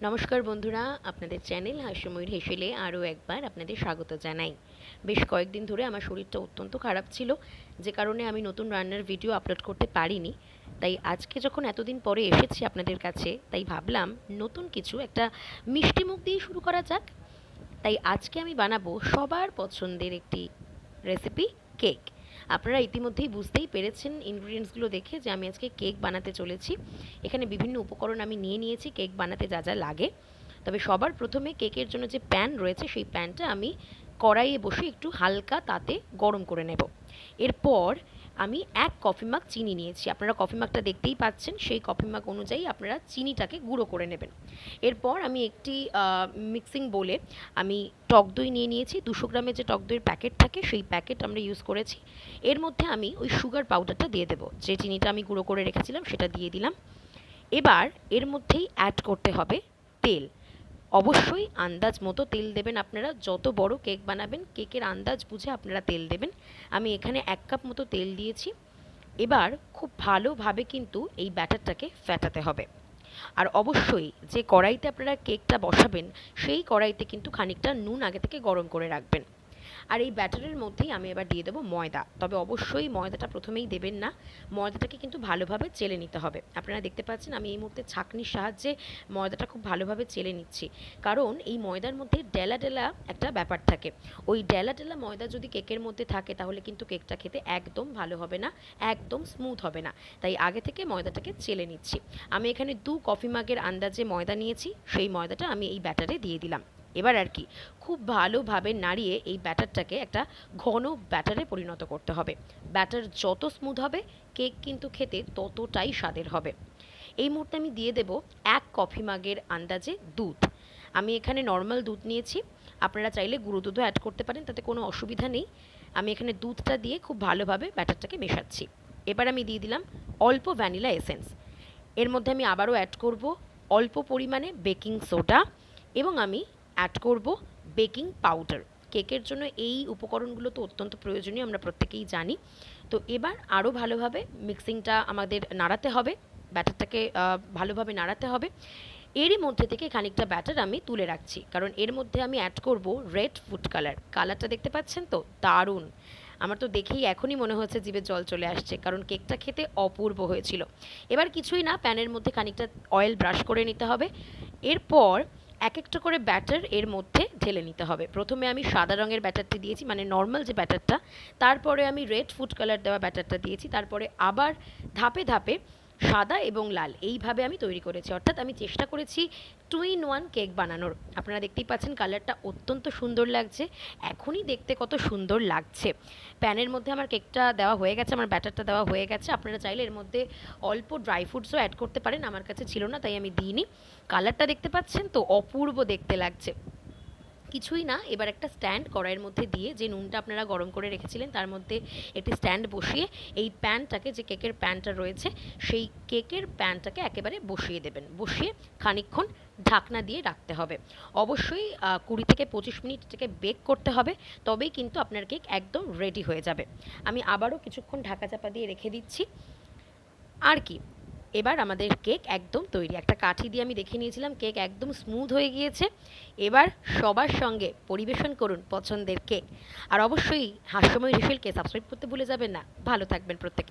নমস্কার বন্ধুরা, আপনাদের চ্যানেল হাস্যময়ূর হেসেলে আরও একবার আপনাদের স্বাগত জানাই। বেশ কয়েকদিন ধরে আমার শরীরটা অত্যন্ত খারাপ ছিল, যে কারণে আমি নতুন রান্নার ভিডিও আপলোড করতে পারিনি। তাই আজকে যখন এতদিন পরে এসেছি আপনাদের কাছে, তাই ভাবলাম নতুন কিছু একটা মিষ্টি মুখ দিয়ে শুরু করা যাক। তাই আজকে আমি বানাবো সবার পছন্দের একটি রেসিপি, কেক। আপনারা ইতিমধ্যেই বুঝতেই পেরেছেন ইনগ্রিডিয়েন্টসগুলো দেখে যে আমি আজকে কেক বানাতে চলেছি। এখানে বিভিন্ন উপকরণ আমি নিয়ে নিয়েছি কেক বানাতে যা যা লাগে। তবে সবার প্রথমে কেকের জন্য যে প্যান রয়েছে সেই প্যানটা আমি কড়াইয়ে বসে একটু হালকা তাতে গরম করে নেব। এরপর আমি 1 কফি মাগ চিনি নিয়েছি। আপনারা কফি মাগটা দেখতেই পাচ্ছেন, সেই কফি মাগ অনুযায়ী আপনারা চিনিটাকে গুঁড়ো করে নেবেন। এরপর আমি একটি মিক্সিং বোলে আমি টক দই নিয়ে নিয়েছি। 200 গ্রামের যে টক দইয়ের প্যাকেট থাকে সেই প্যাকেট আমরা ইউজ করেছি। এর মধ্যে আমি ওই সুগার পাউডারটা দিয়ে দেবো, যে চিনিটা আমি গুঁড়ো করে রেখেছিলাম সেটা দিয়ে দিলাম। এবার এর মধ্যেই অ্যাড করতে হবে তেল। অবশ্যই আন্দাজ মতো তেল দেবেন। আপনারা যত বড় কেক বানাবেন কেকের আন্দাজ বুঝে আপনারা তেল দেবেন। আমি এখানে 1 কাপ মতো তেল দিয়েছি। এবার খুব ভালোভাবে কিন্তু এই ব্যাটারটাকে ফেটাতে হবে। আর অবশ্যই যে কড়াইতে আপনারা কেকটা বসাবেন সেই কড়াইতে কিন্তু খানিকটা নুন আগে থেকে গরম করে রাখবেন। আর এই ব্যাটারের মধ্যেই আমি এবার দিয়ে দেবো ময়দা। তবে অবশ্যই ময়দাটা প্রথমেই দেবেন না, ময়দাটাকে কিন্তু ভালোভাবে চেলে নিতে হবে। আপনারা দেখতে পাচ্ছেন আমি এই মুহূর্তে ছাঁকনির সাহায্যে ময়দাটা খুব ভালোভাবে চেলে নিচ্ছি, কারণ এই ময়দার মধ্যে ডেলা ডেলা একটা ব্যাপার থাকে। ওই ডেলা ডেলা ময়দা যদি কেকের মধ্যে থাকে তাহলে কিন্তু কেকটা খেতে একদম ভালো হবে না, একদম স্মুথ হবে না। তাই আগে থেকে ময়দাটাকে চেলে নিচ্ছি। আমি এখানে 2 কফি মাগের আন্দাজে ময়দা নিয়েছি, সেই ময়দাটা আমি এই ব্যাটারে দিয়ে দিলাম। এবার আর কি খুব ভালোভাবে নাড়িয়ে এই ব্যাটারটাকে একটা ঘন ব্যাটারে পরিণত করতে হবে। ব্যাটার যত স্মুথ হবে কেক কিন্তু খেতে ততটাই স্বাদের হবে। এই মুহূর্তে আমি দিয়ে দেব 1 কফি মাগের আন্দাজে দুধ। আমি এখানে নর্মাল দুধ নিয়েছি, আপনারা চাইলে গুঁড়ো দুধও অ্যাড করতে পারেন, তাতে কোনো অসুবিধা নেই। আমি এখানে দুধটা দিয়ে খুব ভালোভাবে ব্যাটারটাকে মেশাচ্ছি। এবার আমি দিয়ে দিলাম অল্প ভ্যানিলা এসেন্স। এর মধ্যে আমি আবারও অ্যাড করব অল্প পরিমাণে বেকিং সোডা, এবং আমি অ্যাড করব বেকিং পাউডার। কেকের জন্য এই উপকরণগুলো তো অত্যন্ত প্রয়োজনীয়, আমরা প্রত্যেকেই জানি। তো এবার আরও ভালোভাবে মিক্সিংটা আমাদের নাড়াতে হবে, ব্যাটারটাকে ভালোভাবে নাড়াতে হবে। এরই মধ্যে থেকে খানিকটা ব্যাটার আমি তুলে রাখছি, কারণ এর মধ্যে আমি অ্যাড করব রেড ফুড কালার। কালারটা দেখতে পাচ্ছেন তো, দারুণ! আমার তো দেখেই এখনই মনে হচ্ছে জিভে জল চলে আসছে, কারণ কেকটা খেতে অপূর্ব হয়েছিল। এবার কিছুই না, প্যানের মধ্যে খানিকটা অয়েল ব্রাশ করে নিতে হবে। এরপর এক একটা করে ব্যাটার এর মধ্যে ঢেলে নিতে হবে। প্রথমে আমি সাদা রঙের ব্যাটারটি দিয়েছি, মানে নর্মাল যে ব্যাটারটা, তারপরে আমি রেড ফুড কালার দেওয়া ব্যাটারটা দিয়েছি, তারপরে আবার ধাপে ধাপে সাদা এবং লাল এইভাবে আমি তৈরি করেছি। অর্থাৎ আমি চেষ্টা করেছি 2 in 1 কেক বানানোর। আপনারা দেখতেই পাচ্ছেন কালারটা অত্যন্ত সুন্দর লাগছে, এখনই দেখতে কত সুন্দর লাগছে। প্যানের মধ্যে আমার কেকটা দেওয়া হয়ে গেছে, আমার ব্যাটারটা দেওয়া হয়ে গেছে। আপনারা চাইলে এর মধ্যে অল্প ড্রাই ফ্রুটসও অ্যাড করতে পারেন, আমার কাছে ছিল না তাই আমি দিইনি। কালারটা দেখতে পাচ্ছেন তো, অপূর্ব দেখতে লাগছে। কিছুই না, এবার একটা স্ট্যান্ড কড়াইয়ের মধ্যে দিয়ে, যে নুনটা আপনারা গরম করে রেখেছিলেন তার মধ্যে একটি স্ট্যান্ড বসিয়ে এই প্যানটাকে, যে কেকের প্যানটা রয়েছে সেই কেকের প্যানটাকে একেবারে বসিয়ে দেবেন। বসিয়ে খানিকক্ষণ ঢাকনা দিয়ে রাখতে হবে। অবশ্যই 20 থেকে 25 মিনিট এটাকে বেক করতে হবে, তবেই কিন্তু আপনার কেক একদম রেডি হয়ে যাবে। আমি আবারও কিছুক্ষণ ঢাকা চাপা দিয়ে রেখে দিচ্ছি। আর কি, এবার আমাদের কেক একদম তৈরি। একটা কাঠি দিয়ে আমি দেখে নিয়েছিলাম, কেক একদম স্মুথ হয়ে গিয়েছে। এবার সবার সঙ্গে পরিবেশন করুন পছন্দের কেক। আর অবশ্যই হাস্যময় হেসেলকে সাবস্ক্রাইব করতে ভুলে যাবেন না। ভালো থাকবেন প্রত্যেকে।